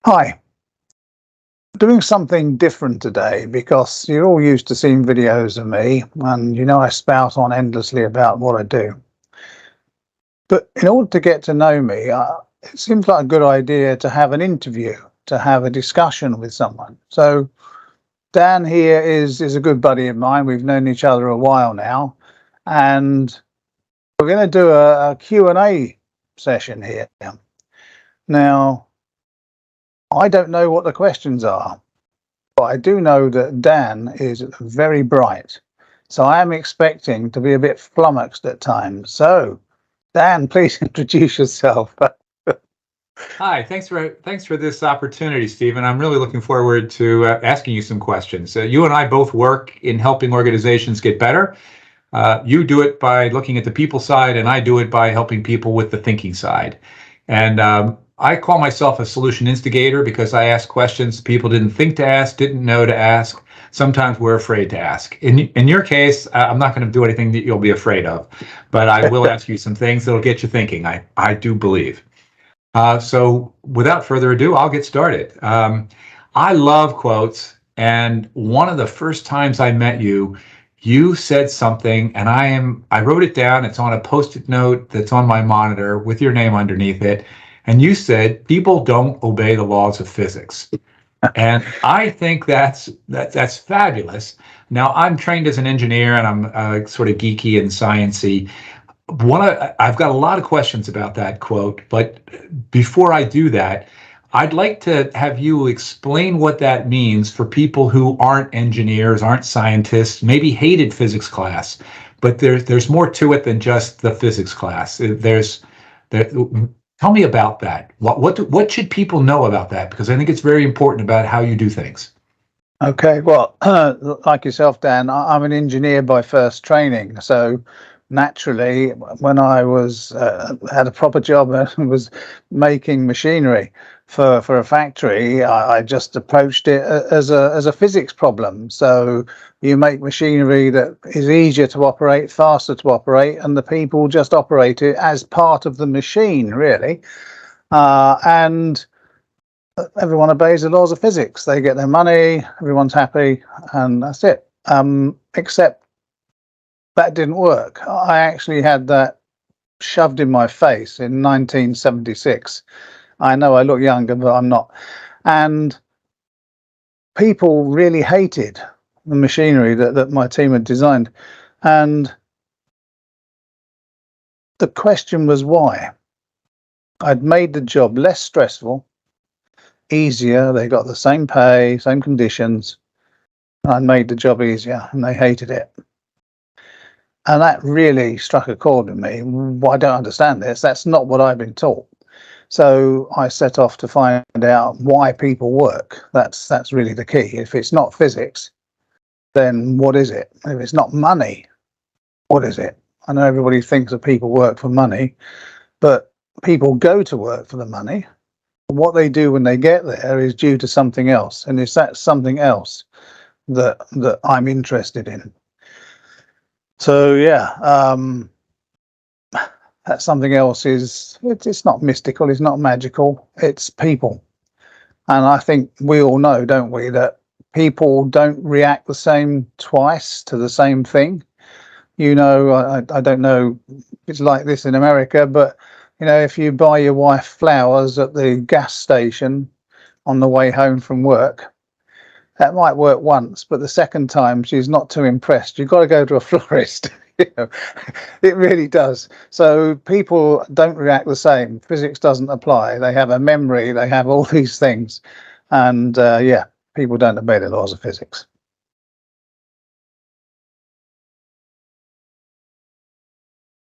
Hi, doing something different today because you're all used to seeing videos of me and I spout on endlessly about what I do. But in order to get to know me, it seems like a good idea to have an interview, to have a discussion with someone. So Dan here is a good buddy of mine. We've known each other a while now, and we're going to do a Q&A session here. Now, I don't know what the questions are. But I do know that Dan is very bright, so I am expecting to be a bit flummoxed at times. So, Dan, please introduce yourself. Hi, thanks for this opportunity, Stephen. I'm really looking forward to asking you some questions. You and I both work in helping organizations get better. You do it by looking at the people side, and I do it by helping people with the thinking side. And I call myself a solution instigator because I ask questions people didn't think to ask, didn't know to ask. Sometimes we're afraid to ask. In your case, I'm not going to do anything that you'll be afraid of, but I will ask you some things that'll get you thinking. I do believe. So without further ado, I'll get started. I love quotes, and one of the first times I met you, you said something, and I wrote it down. It's on a Post-it note that's on my monitor with your name underneath it. And you said, people don't obey the laws of physics. And I think that's fabulous. Now, I'm trained as an engineer, and I'm sort of geeky and sciencey. I've got a lot of questions about that quote, but before I do that, I'd like to have you explain what that means for people who aren't engineers, aren't scientists, maybe hated physics class, but there's more to it than just the physics class. Tell me about that. What should people know about that? Because I think it's very important about how you do things. Okay, well, like yourself, Dan, I'm an engineer by first training. So naturally, when I was had a proper job and was making machinery for a factory, I just approached it as a physics problem. So you make machinery that is easier to operate, faster to operate, and the people just operate it as part of the machine, really. And everyone obeys the laws of physics. They get their money, everyone's happy, and that's it. Except that didn't work. I actually had that shoved in my face in 1976. I know I look younger, but I'm not. And people really hated the machinery that my team had designed. And the question was why. I'd made the job less stressful, easier. They got the same pay, same conditions. I made the job easier, and they hated it. And that really struck a chord with me. Well, I don't understand this. That's not what I've been taught. So I set off to find out why people work. That's really the key. If it's not physics, then what is it? If it's not money, what is it? I know everybody thinks that people work for money, but people go to work for the money. What they do when they get there is due to something else, and it's that something else that I'm interested in. So yeah, that something else it's not mystical, it's not magical, it's people. And I think we all know, don't we, that people don't react the same twice to the same thing. I don't know if it's like this in America, but if you buy your wife flowers at the gas station on the way home from work, that might work once, but the second time she's not too impressed. You've got to go to a florist. It really does. So people don't react the same. Physics doesn't apply. They have a memory. They have all these things, and people don't obey the laws of physics.